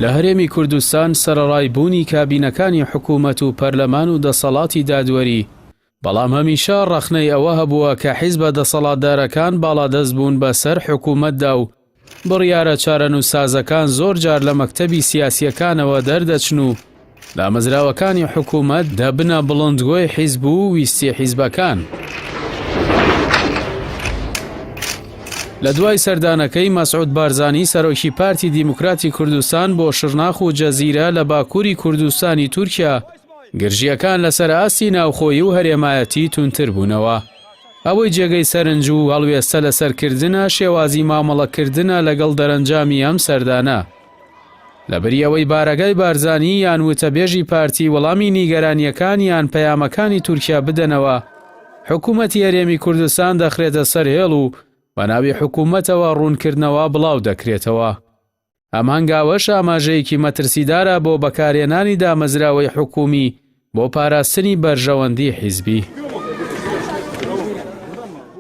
لە هەرێمی کوردستان سەرەڕایبوونی کابینەکانی حکوومەت و پەرلەمان و دەسەڵاتی دادوەری، بەڵام هەمیشە ڕەخنەی ئەوە هەبووە کە حیزبە دەسەڵاتدارەکان باڵادەست بوون بەسەر حکوومەتدا و بڕیارە چارەنووسازەکان زۆر جار لە مەکتەبی سیاسیەکانەوە دەردەچن و دامەزراوەکانی حکوومەت دەبنە بڵندگۆی حیزب و ویستی حیزبەکان. لە دوای سەردانەکەی مەسعود بارزانی سەرۆکی پارتی دیموکراتی کوردستان بۆ شرناخ و جەزیرە لە باکووری کوردستانی تورکیا، گرژیەکان لەسەر ئاستی ناوخۆیی و هەرێمایەتی تونتر بوونەوە. ئەوەی جێگەی سەرنج و هەڵوێستە لە سەرکردنە شێوازی مامەڵەکردنە لەگەڵ دەرەنجامی ئەم سەردانە. لەبەریەوەی بارەگای بارزانی یان وتەبێژی پارتی وەڵامی نیگەرانیەکان یان پەیامەکانی تورکیا بدەنەوە، حکوومەتی هەرێمی کوردستان دەخرێتە سەر هێڵ و بە ناوی حکوومەتەوە ڕوونکردنەوە بڵاو دەکرێتەوە. ئەم هەنگاوەش ئاماژەیەکی مەترسیدارە بۆ بەکارهێنانی دامەزراوەی حکومی بۆ پاراستنی بەرژەوەندی حیزبی.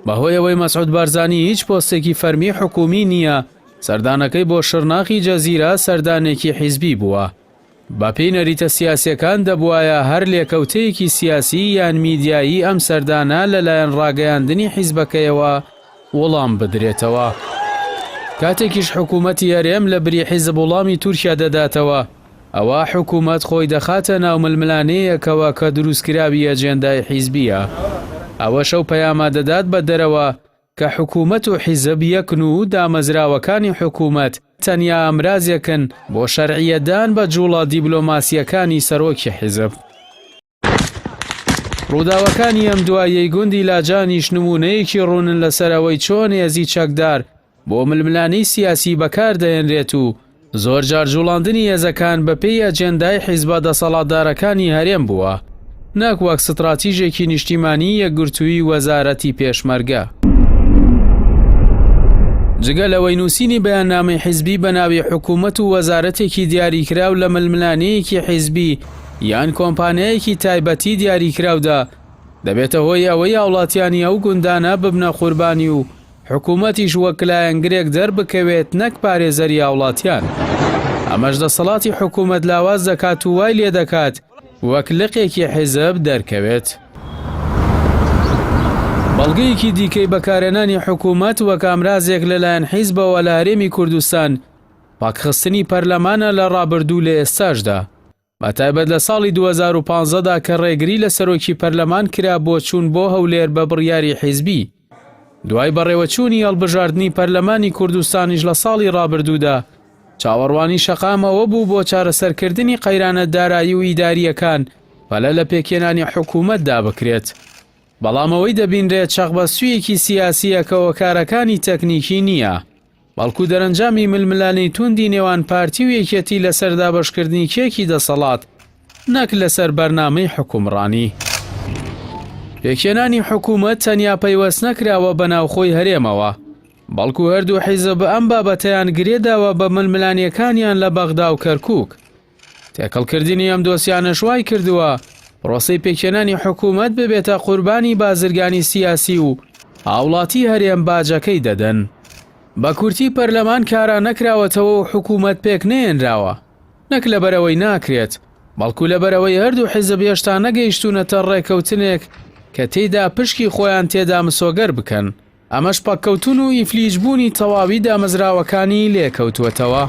بەهۆی ئەوەی مەسعود بارزانی هیچ پۆستێکی فەرمی حکومی نییە، سەردانەکەی بۆ شرناخی جەزیرە سەردانێکی حیزبی بووە. بە پێی نەریتە سیاسیەکان دەبوایە هەر لێکەوتەیەکی سیاسی یان میدیایی ئەم سەردانە لەلایەن ڕاگەیاندنی حیزبەکەیەوە وەڵام بدرێتەوە. کاتێکیش حکوومەتی هەرێم لە بری حیزب وەڵامی تورکیا دەداتەوە، ئەوە حکوومەت خۆی دەخاتە ناو ململانەیەکەوە کە دروستکراوی ئەجێندای حیزبیە. ئەوە شەو پەیامە دەدات بە دەرەوە کە حکوومەت و حیزب یەکن و دامەزراوەکانی حکوومەت تەنیا ئەمرازێکن بۆ شەرعیەدان بە جوڵە دیبلۆماسیەکانی سەرۆکی حیزب. ڕووداوەکانی ئەم دوایەی گوندی لاجانیش نمونەیەکی ڕوونن لەسەرەوەی چۆن هێزی چەکدار بۆ ململانەی سیاسی بەکاردەهێنرێت و زۆر جار جوڵاندنی هێزەکان بە پێی ئەجێندای حیزبە دەسەڵاتدارەکانی هەرێم بووە، نەک وەک ستراتیژێکی نیشتیمانی یەکگرتووی وەزارەتی پێشمەرگە. جگە لەوەی نووسینی بەیاننامەی حیزبی بە ناوی حکوومەت و وەزارەتێکی دیاریکراو لە ململانەیەکی حیزبی یان کۆمپانیایەکی تایبەتی دیاریکراودا دەبێتە هۆی ئەوەی هاوڵاتیانی ئەو گوندانە ببنە قوربانی و حکوومەتیش وەک لایەنگرێک دەربکەوێت نەک پارێزەری هاوڵاتیان. ئەمەش دەسەڵاتی حکوومەت لاواز دەکات و وای لێ دەکات وەک لقێکی حیزب دەرکەوێت. بەڵگەیەکی دیکەی بەکارهێنانی حکوومەت وەک ئامرازێک لەلایەن حیزبەوە لە هەرێمی کوردستان پاکخستنی پەرلەمانە لە ڕابردوو لە ئێستاشدا، بەتایبەت لە ساڵی 2015دا کە ڕێگری لە سەرۆکی پەرلەمان کرا بۆ چوون بۆ هەولێر بە بڕیاری حیزبی. دوای بەڕێوەچوونی هەڵبژاردننی پەرلەمانی کوردستانیش لە ساڵی ڕابردوودا چاوەڕوانی شەقامەوە بوو بۆ چارەسەرکردنی قەیرانە دارایی و ئیداریەکان پەلە لە پێکێنانی حکوومەتدا بکرێت. بەڵام ئەوەی دەبینرێت چەقبەستوویەکی سیاسیە کە هۆکارەکانی تەکنیکی نییە، بەڵکو دەرەنجامی ململانەی توندی نێوان پارتی و یەکێتی لەسەر دابەشکردنی کێکی دەسەڵات، نەک لەسەر بەرنامەی حکومڕانی. پێکێنانی حکوومەت تەنیا پەیوەست نەکراوە بە ناوخۆی هەرێمەوە، بەڵکو هەردوو حیزب ئەم بابەتەیان گرێداوە بە ململانیەکانیان لە بەغدا و کەرکووک. تێکەڵکردنی ئەم دۆسیانەش وای کردووە پرۆسەی پێکێنانی حکوومەت ببێتە قوربانی بازرگانی سیاسی و هاوڵاتی هەرێم باجەکەی دەدەن. بە کورتی پەرلەمان کاران نەکراوەتەوە و حکوومەت پێک نێنراوە، نەک لەبەرەوەی ناکرێت، بەڵکو لەبەرەوەی هەردوو حیزب هێشتا نەگەیشتوونەتە ڕێکەوتنێک کە تێیدا پشکی خۆیان تێدا مسۆگەر بکەن. ئەمەش پەککەوتون و ئیفلیجبوونی تەواوی دامەزراوەکانی لێکەوتووەتەوە.